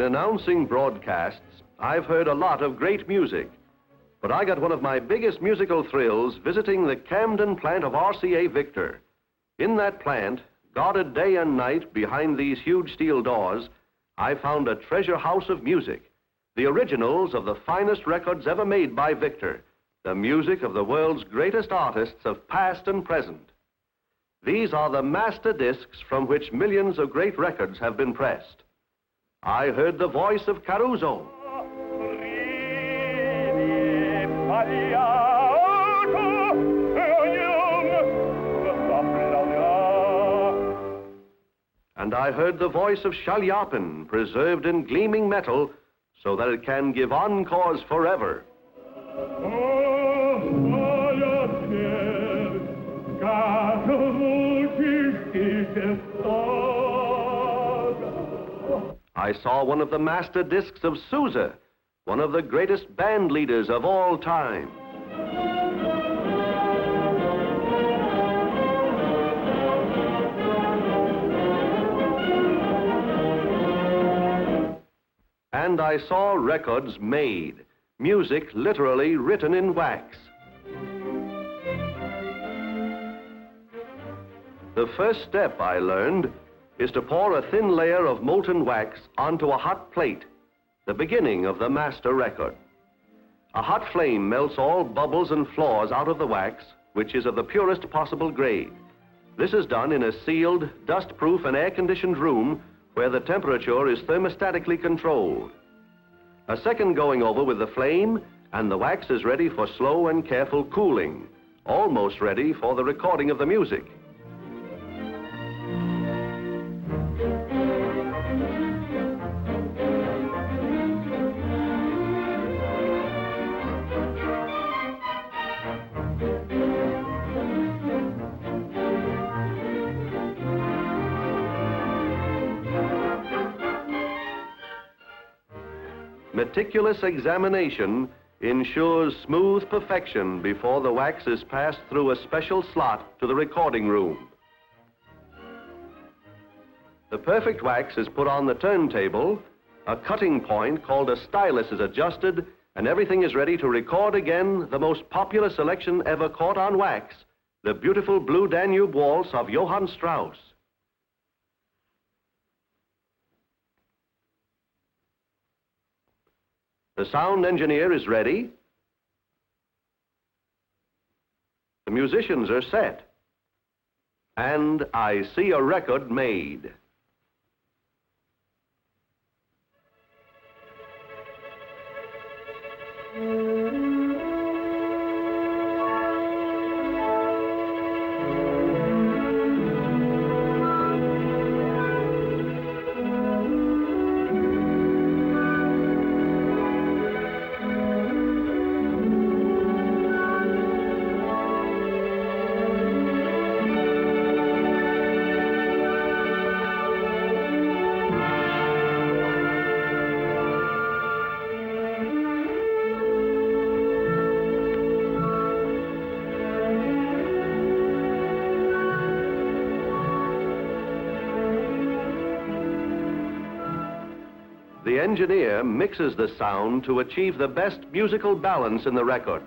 In announcing broadcasts, I've heard a lot of great music, but I got one of my biggest musical thrills visiting the Camden plant of RCA Victor. In that plant, guarded day and night behind these huge steel doors, I found a treasure house of music, the originals of the finest records ever made by Victor, the music of the world's greatest artists of past and present. These are the master discs from which millions of great records have been pressed. I heard the voice of Caruso. And I heard the voice of Shellac, preserved in gleaming metal so that it can give encores forever. I saw one of the master discs of Sousa, one of the greatest band leaders of all time. And I saw records made, music literally written in wax. The first step, I learned, is to pour a thin layer of molten wax onto a hot plate, the beginning of the master record. A hot flame melts all bubbles and flaws out of the wax, which is of the purest possible grade. This is done in a sealed, dust-proof and air-conditioned room where the temperature is thermostatically controlled. A second going over with the flame, and the wax is ready for slow and careful cooling, almost ready for the recording of the music. Meticulous examination ensures smooth perfection before the wax is passed through a special slot to the recording room. The perfect wax is put on the turntable, a cutting point called a stylus is adjusted, and everything is ready to record again the most popular selection ever caught on wax, the beautiful Blue Danube Waltz of Johann Strauss. The sound engineer is ready. The musicians are set. And I see a record made. The engineer mixes the sound to achieve the best musical balance in the record.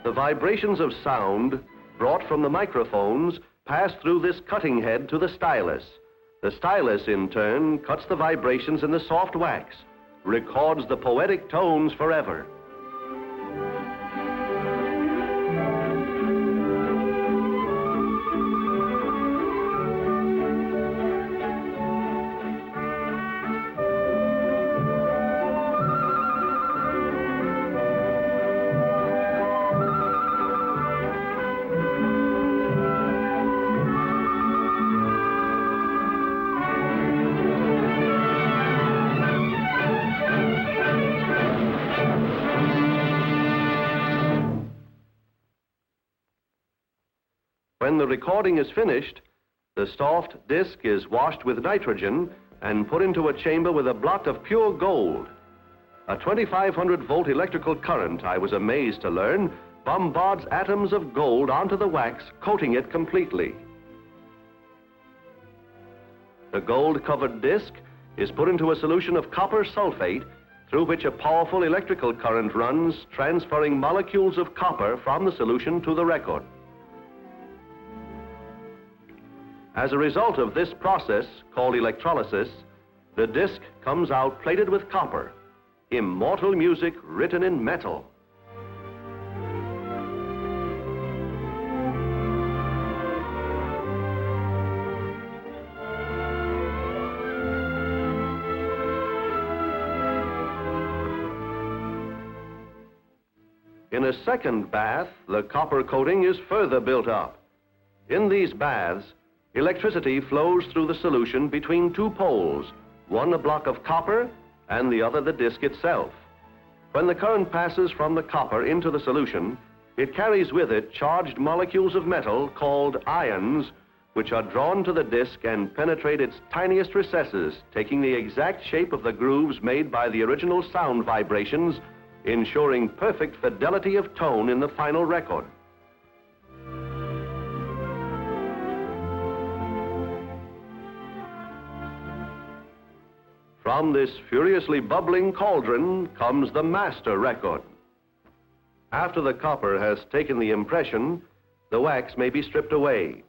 The vibrations of sound brought from the microphones pass through this cutting head to the stylus. The stylus, in turn, cuts the vibrations in the soft wax, records the poetic tones forever. When the recording is finished, the soft disc is washed with nitrogen and put into a chamber with a blot of pure gold. A 2500-volt electrical current, I was amazed to learn, bombards atoms of gold onto the wax, coating it completely. The gold-covered disc is put into a solution of copper sulfate, through which a powerful electrical current runs, transferring molecules of copper from the solution to the record. As a result of this process, called electrolysis, the disc comes out plated with copper, immortal music written in metal. In a second bath, the copper coating is further built up. In these baths, electricity flows through the solution between two poles, one a block of copper and the other the disc itself. When the current passes from the copper into the solution, it carries with it charged molecules of metal called ions, which are drawn to the disc and penetrate its tiniest recesses, taking the exact shape of the grooves made by the original sound vibrations, ensuring perfect fidelity of tone in the final record. From this furiously bubbling cauldron comes the master record. After the copper has taken the impression, the wax may be stripped away.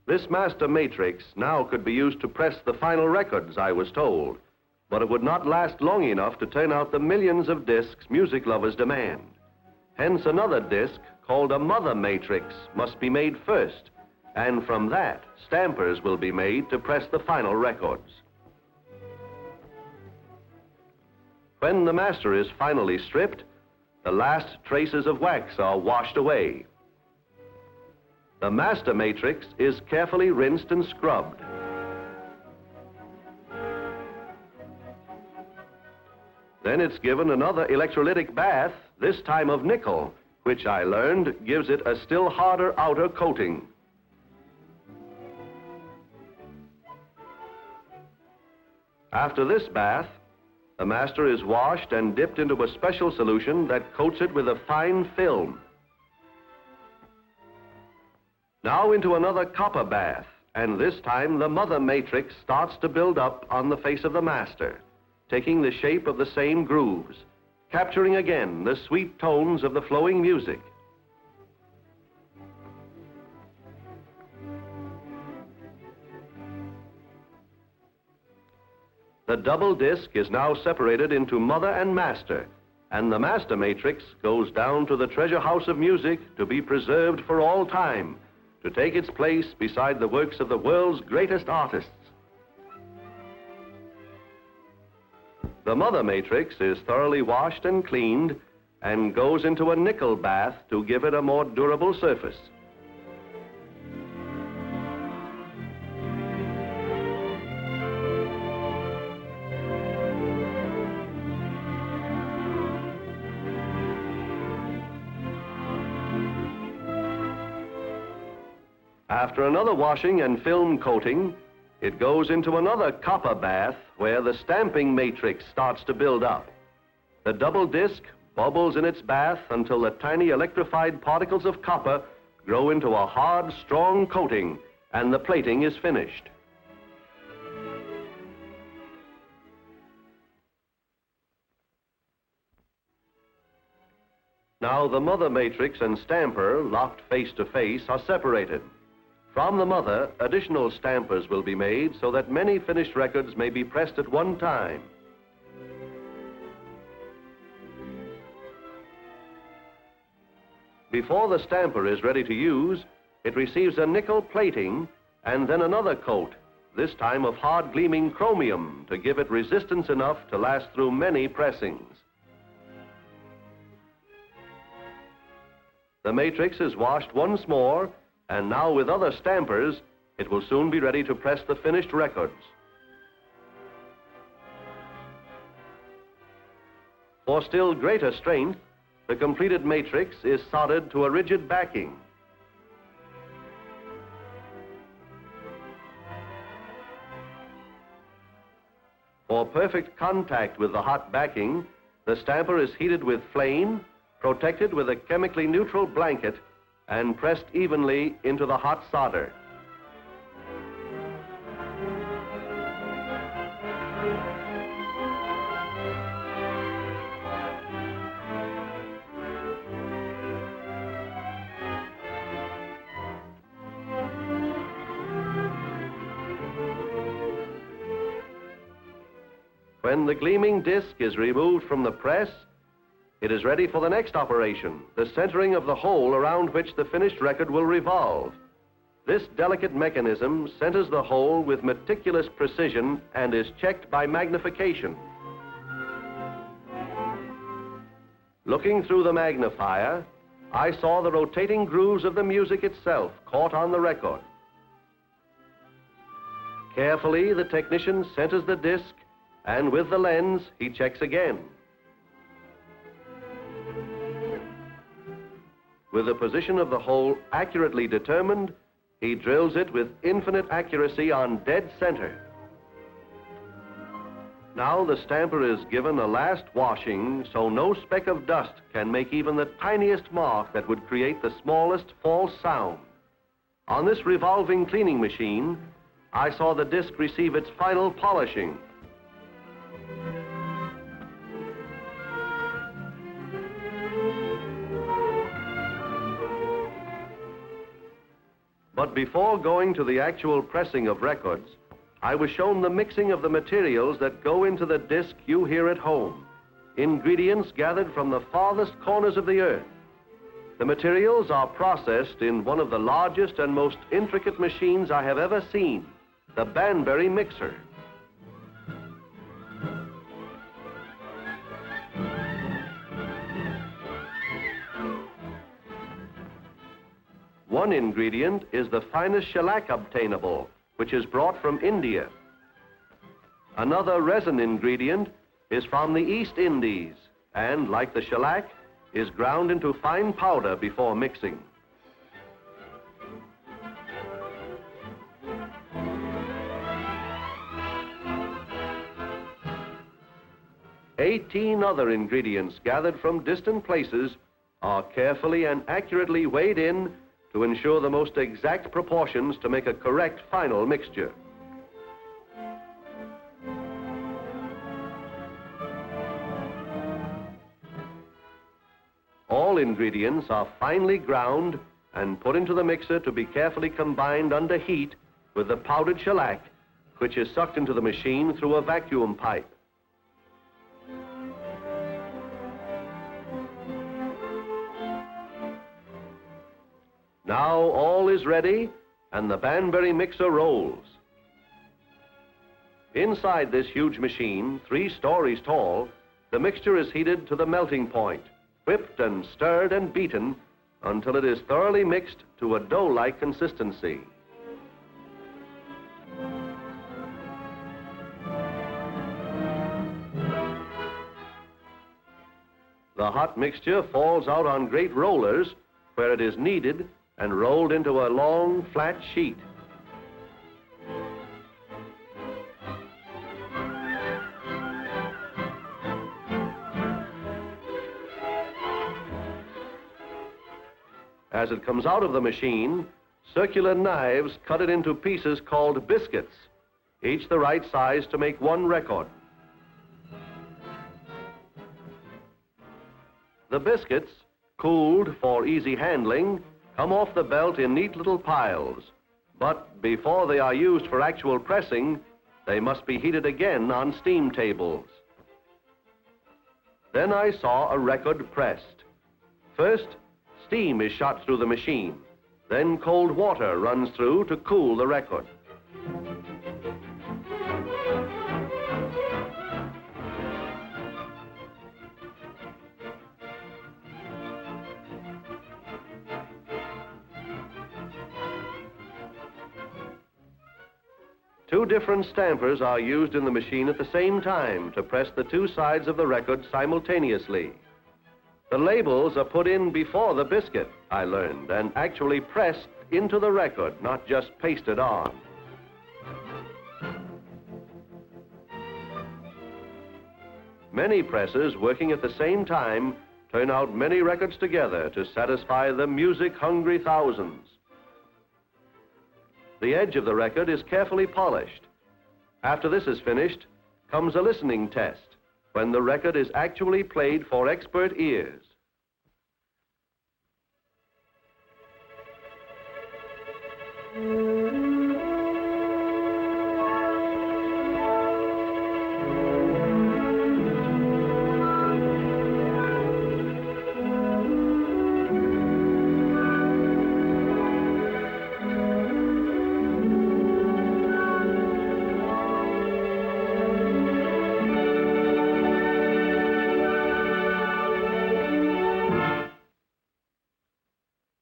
This master matrix now could be used to press the final records, I was told, but it would not last long enough to turn out the millions of discs music lovers demand. Hence another disc, called a mother matrix, must be made first, and from that, stampers will be made to press the final records. When the master is finally stripped, the last traces of wax are washed away. The master matrix is carefully rinsed and scrubbed. Then it's given another electrolytic bath, this time of nickel, which I learned gives it a still harder outer coating. After this bath, the master is washed and dipped into a special solution that coats it with a fine film. Now into another copper bath, and this time the mother matrix starts to build up on the face of the master, taking the shape of the same grooves, capturing again the sweet tones of the flowing music. The double disc is now separated into mother and master, and the master matrix goes down to the treasure house of music to be preserved for all time, to take its place beside the works of the world's greatest artists. The mother matrix is thoroughly washed and cleaned and goes into a nickel bath to give it a more durable surface. After another washing and film coating, it goes into another copper bath where the stamping matrix starts to build up. The double disc bubbles in its bath until the tiny electrified particles of copper grow into a hard, strong coating, and the plating is finished. Now the mother matrix and stamper, locked face to face, are separated. From the mother, additional stampers will be made so that many finished records may be pressed at one time. Before the stamper is ready to use, it receives a nickel plating and then another coat, this time of hard gleaming chromium, to give it resistance enough to last through many pressings. The matrix is washed once more, and now with other stampers, it will soon be ready to press the finished records. For still greater strength, the completed matrix is soldered to a rigid backing. For perfect contact with the hot backing, the stamper is heated with flame, protected with a chemically neutral blanket, and pressed evenly into the hot solder. When the gleaming disc is removed from the press, it is ready for the next operation, the centering of the hole around which the finished record will revolve. This delicate mechanism centers the hole with meticulous precision and is checked by magnification. Looking through the magnifier, I saw the rotating grooves of the music itself caught on the record. Carefully, the technician centers the disc, and with the lens, he checks again. With the position of the hole accurately determined, he drills it with infinite accuracy on dead center. Now the stamper is given a last washing so no speck of dust can make even the tiniest mark that would create the smallest false sound. On this revolving cleaning machine, I saw the disc receive its final polishing. But before going to the actual pressing of records, I was shown the mixing of the materials that go into the disc you hear at home, ingredients gathered from the farthest corners of the earth. The materials are processed in one of the largest and most intricate machines I have ever seen, the Banbury mixer. One ingredient is the finest shellac obtainable, which is brought from India. Another resin ingredient is from the East Indies and, like the shellac, is ground into fine powder before mixing. "18 other ingredients gathered from distant places are carefully and accurately weighed in to ensure the most exact proportions to make a correct final mixture. All ingredients are finely ground and put into the mixer to be carefully combined under heat with the powdered shellac, which is sucked into the machine through a vacuum pipe. Now all is ready, and the Banbury mixer rolls. Inside this huge machine, 3 stories tall, the mixture is heated to the melting point, whipped and stirred and beaten until it is thoroughly mixed to a dough-like consistency. The hot mixture falls out on great rollers where it is kneaded and rolled into a long, flat sheet. As it comes out of the machine, circular knives cut it into pieces called biscuits, each the right size to make one record. The biscuits, cooled for easy handling, come off the belt in neat little piles, but before they are used for actual pressing, they must be heated again on steam tables. Then I saw a record pressed. First, steam is shot through the machine. Then cold water runs through to cool the record. Two different stampers are used in the machine at the same time to press the 2 sides of the record simultaneously. The labels are put in before the biscuit, I learned, and actually pressed into the record, not just pasted on. Many presses working at the same time turn out many records together to satisfy the music-hungry thousands. The edge of the record is carefully polished. After this is finished, comes a listening test, when the record is actually played for expert ears.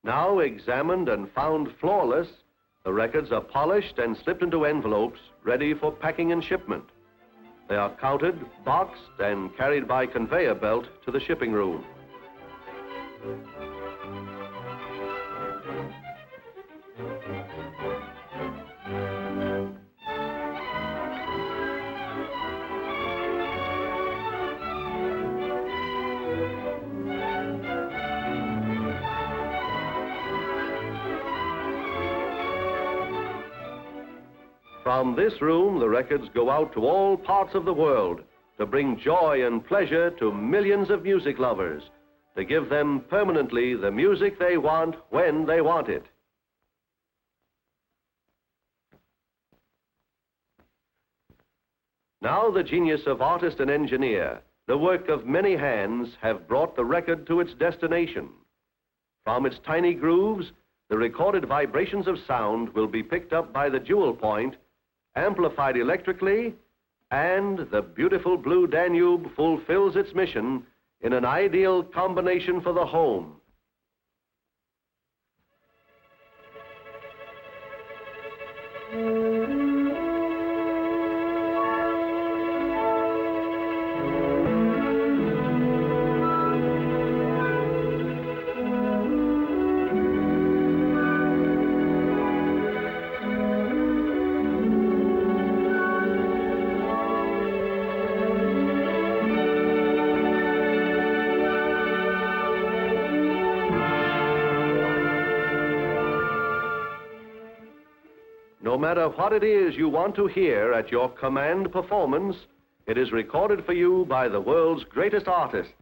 Now examined and found flawless, the records are polished and slipped into envelopes ready for packing and shipment. They are counted, boxed, and carried by conveyor belt to the shipping room. From this room, the records go out to all parts of the world to bring joy and pleasure to millions of music lovers, to give them permanently the music they want when they want it. Now the genius of artist and engineer, the work of many hands, have brought the record to its destination. From its tiny grooves, the recorded vibrations of sound will be picked up by the jewel point, amplified electrically, and the beautiful blue Danube fulfills its mission in an ideal combination for the home. No matter what it is you want to hear at your command performance, it is recorded for you by the world's greatest artists.